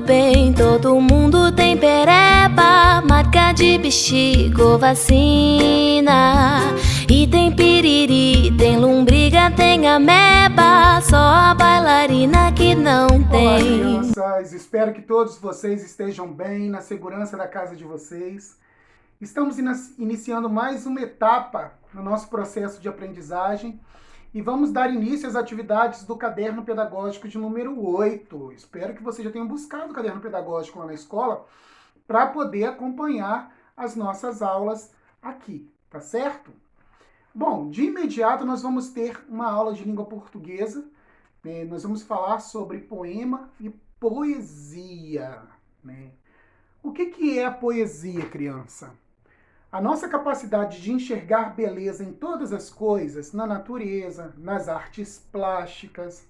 bem, todo mundo tem pereba, marca de bexiga, vacina. E tem piriri, tem lombriga, tem ameba, só a bailarina que não tem. Olá, crianças! Espero que todos vocês estejam bem, na segurança da casa de vocês. Estamos iniciando mais uma etapa no nosso processo de aprendizagem e vamos dar início às atividades do caderno pedagógico de número 8. Espero que vocês já tenham buscado o caderno pedagógico lá na escola para poder acompanhar as nossas aulas aqui, tá certo? Bom, de imediato nós vamos ter uma aula de língua portuguesa. Nós vamos falar sobre poema e poesia. Né? O que é a poesia, criança? A nossa capacidade de enxergar beleza em todas as coisas, na natureza, nas artes plásticas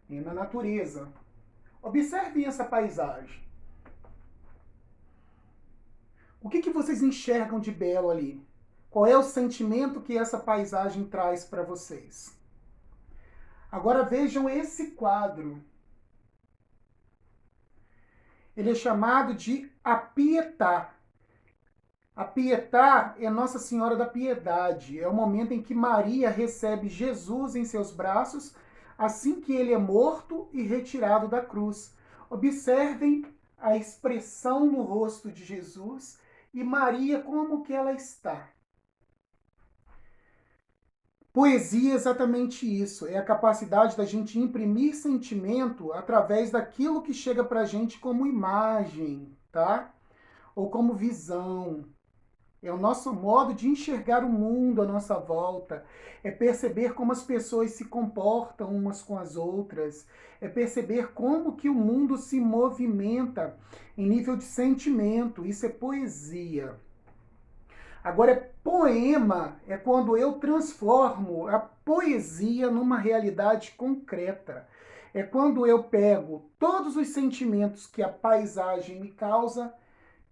e na natureza. Observem essa paisagem. O que vocês enxergam de belo ali? Qual é o sentimento que essa paisagem traz para vocês? Agora vejam esse quadro. Ele é chamado de A Pietà. A Pietà é Nossa Senhora da Piedade. É o momento em que Maria recebe Jesus em seus braços, assim que ele é morto e retirado da cruz. Observem a expressão no rosto de Jesus e Maria, como que ela está. Poesia é exatamente isso, é a capacidade da gente imprimir sentimento através daquilo que chega pra gente como imagem, tá? Ou como visão. É o nosso modo de enxergar o mundo à nossa volta, é perceber como as pessoas se comportam umas com as outras, é perceber como que o mundo se movimenta em nível de sentimento. Isso é poesia. Agora, poema é quando eu transformo a poesia numa realidade concreta. É quando eu pego todos os sentimentos que a paisagem me causa,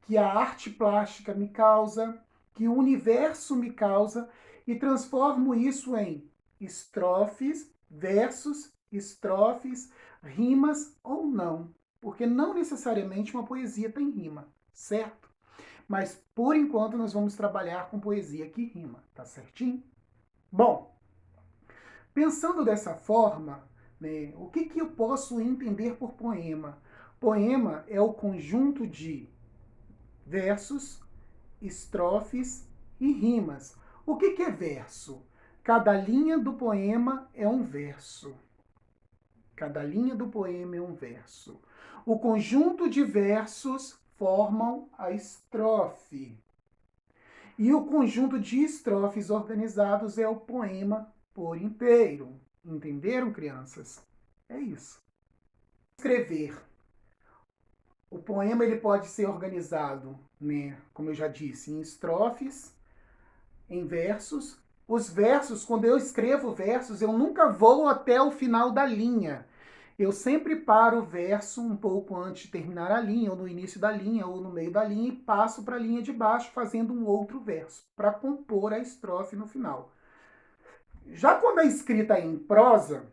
que a arte plástica me causa, que o universo me causa, e transformo isso em estrofes, versos, estrofes, rimas ou não. Porque não necessariamente uma poesia tem rima, certo? Mas, por enquanto, nós vamos trabalhar com poesia que rima, tá certinho? Bom, pensando dessa forma, né, o que eu posso entender por poema? Poema é o conjunto de versos, estrofes e rimas. O que é verso? Cada linha do poema é um verso. Cada linha do poema é um verso. O conjunto de versos formam a estrofe. E o conjunto de estrofes organizados é o poema por inteiro. Entenderam, crianças? É isso. Escrever. O poema ele pode ser organizado, né, como eu já disse, em estrofes, em versos. Os versos, quando eu escrevo versos, eu nunca vou até o final da linha. Eu sempre paro o verso um pouco antes de terminar a linha, ou no início da linha, ou no meio da linha, e passo para a linha de baixo, fazendo um outro verso, para compor a estrofe no final. Já quando a escrita é em prosa,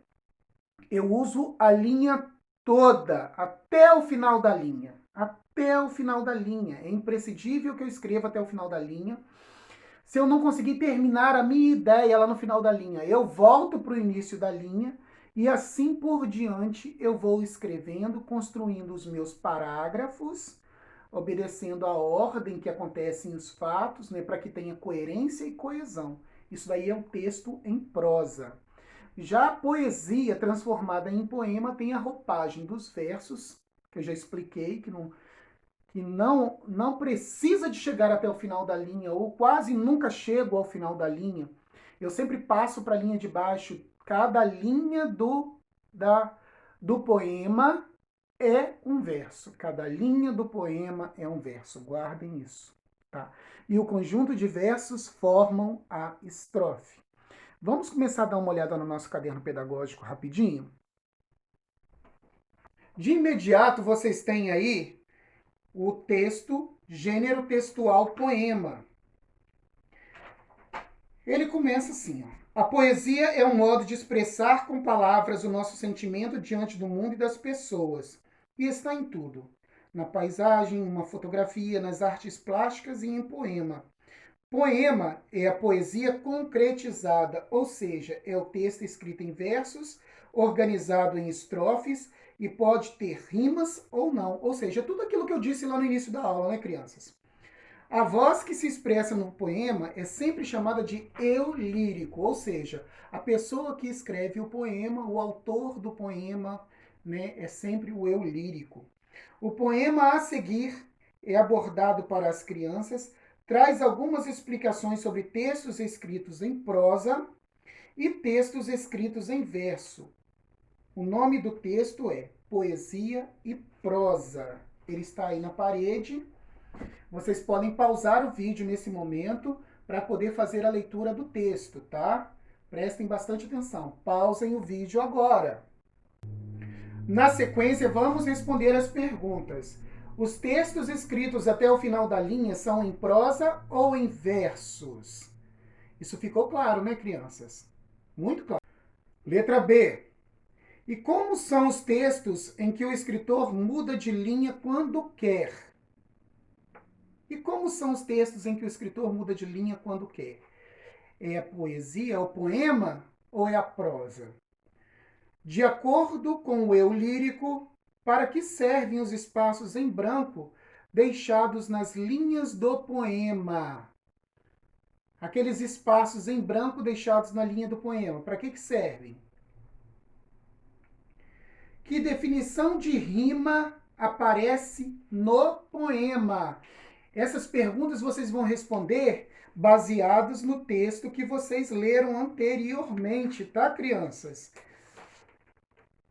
eu uso a linha toda, até o final da linha. Até o final da linha. É imprescindível que eu escreva até o final da linha. Se eu não conseguir terminar a minha ideia lá no final da linha, eu volto para o início da linha e assim por diante eu vou escrevendo, construindo os meus parágrafos, obedecendo a ordem que acontecem os fatos, né, para que tenha coerência e coesão. Isso daí é o texto em prosa. Já a poesia transformada em poema tem a roupagem dos versos, que eu já expliquei, que não precisa de chegar até o final da linha, ou quase nunca chego ao final da linha. Eu sempre passo para a linha de baixo. Cada linha do poema é um verso. Cada linha do poema é um verso. Guardem isso. Tá? E o conjunto de versos formam a estrofe. Vamos começar a dar uma olhada no nosso caderno pedagógico rapidinho? De imediato, vocês têm aí o texto, gênero textual poema. Ele começa assim, ó. A poesia é um modo de expressar com palavras o nosso sentimento diante do mundo e das pessoas. E está em tudo. na paisagem, uma fotografia, nas artes plásticas e em poema. Poema é a poesia concretizada, ou seja, é o texto escrito em versos, organizado em estrofes e pode ter rimas ou não. Ou seja, tudo aquilo que eu disse lá no início da aula, né, crianças? A voz que se expressa no poema é sempre chamada de eu lírico, ou seja, a pessoa que escreve o poema, o autor do poema, né, é sempre o eu lírico. O poema a seguir é abordado para as crianças, traz algumas explicações sobre textos escritos em prosa e textos escritos em verso. O nome do texto é Poesia e Prosa. Ele está aí na parede. Vocês podem pausar o vídeo nesse momento para poder fazer a leitura do texto, tá? Prestem bastante atenção. Pausem o vídeo agora. Na sequência, vamos responder as perguntas. Os textos escritos até o final da linha são em prosa ou em versos? Isso ficou claro, né, crianças? Muito claro. Letra B. E como são os textos em que o escritor muda de linha quando quer? E como são os textos em que o escritor muda de linha quando quer? É a poesia, é o poema ou é a prosa? De acordo com o eu lírico, para que servem os espaços em branco deixados nas linhas do poema? Aqueles espaços em branco deixados na linha do poema, para que servem? Que definição de rima aparece no poema? Essas perguntas vocês vão responder baseados no texto que vocês leram anteriormente, tá, crianças?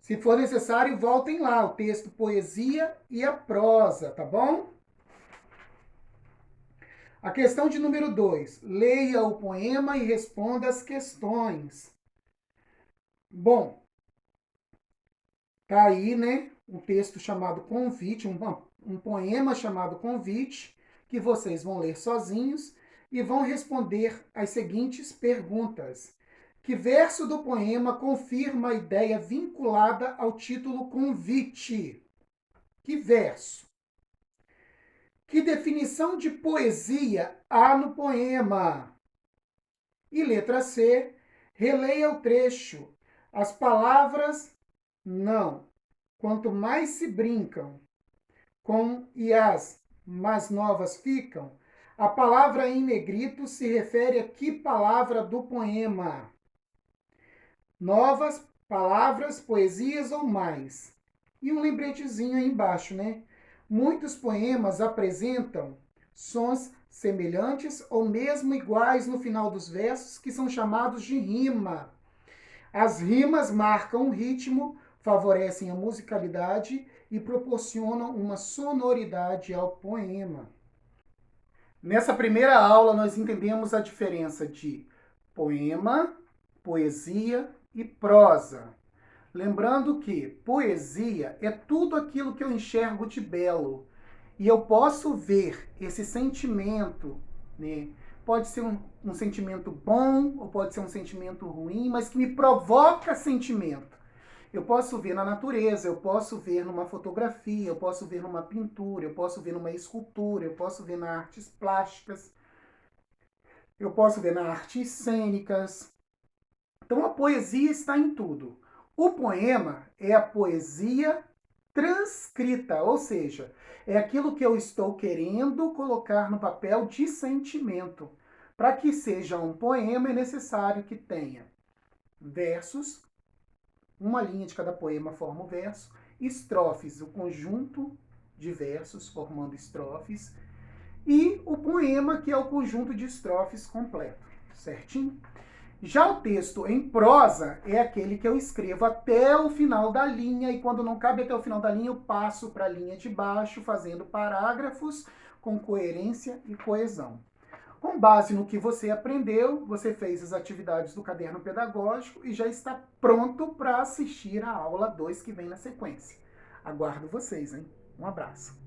Se for necessário, voltem lá, o texto Poesia e a Prosa, tá bom? A questão de número 2. Leia o poema e responda as questões. Bom, tá aí, né, um texto chamado Convite, um poema chamado Convite, que vocês vão ler sozinhos e vão responder as seguintes perguntas. Que verso do poema confirma a ideia vinculada ao título Convite? Que verso? Que definição de poesia há no poema? E letra C, releia o trecho. As palavras não. Quanto mais se brincam com e as mais novas ficam, a palavra em negrito se refere a que palavra do poema? Novas palavras, poesias ou mais? E um lembretezinho aí embaixo, né? Muitos poemas apresentam sons semelhantes ou mesmo iguais no final dos versos, que são chamados de rima. As rimas marcam o ritmo, favorecem a musicalidade e proporcionam uma sonoridade ao poema. Nessa primeira aula, nós entendemos a diferença de poema, poesia e prosa. Lembrando que poesia é tudo aquilo que eu enxergo de belo. E eu posso ver esse sentimento, né? Pode ser um sentimento bom ou pode ser um sentimento ruim, mas que me provoca sentimento. Eu posso ver na natureza, eu posso ver numa fotografia, eu posso ver numa pintura, eu posso ver numa escultura, eu posso ver nas artes plásticas, eu posso ver nas artes cênicas. Então a poesia está em tudo. O poema é a poesia transcrita, ou seja, é aquilo que eu estou querendo colocar no papel de sentimento. Para que seja um poema, é necessário que tenha versos, uma linha de cada poema forma o verso, estrofes, o conjunto de versos formando estrofes, e o poema, que é o conjunto de estrofes completo, certinho? Já o texto em prosa é aquele que eu escrevo até o final da linha, e quando não cabe até o final da linha, eu passo para a linha de baixo, fazendo parágrafos com coerência e coesão. Com base no que você aprendeu, você fez as atividades do caderno pedagógico e já está pronto para assistir a aula 2 que vem na sequência. Aguardo vocês, hein? Um abraço.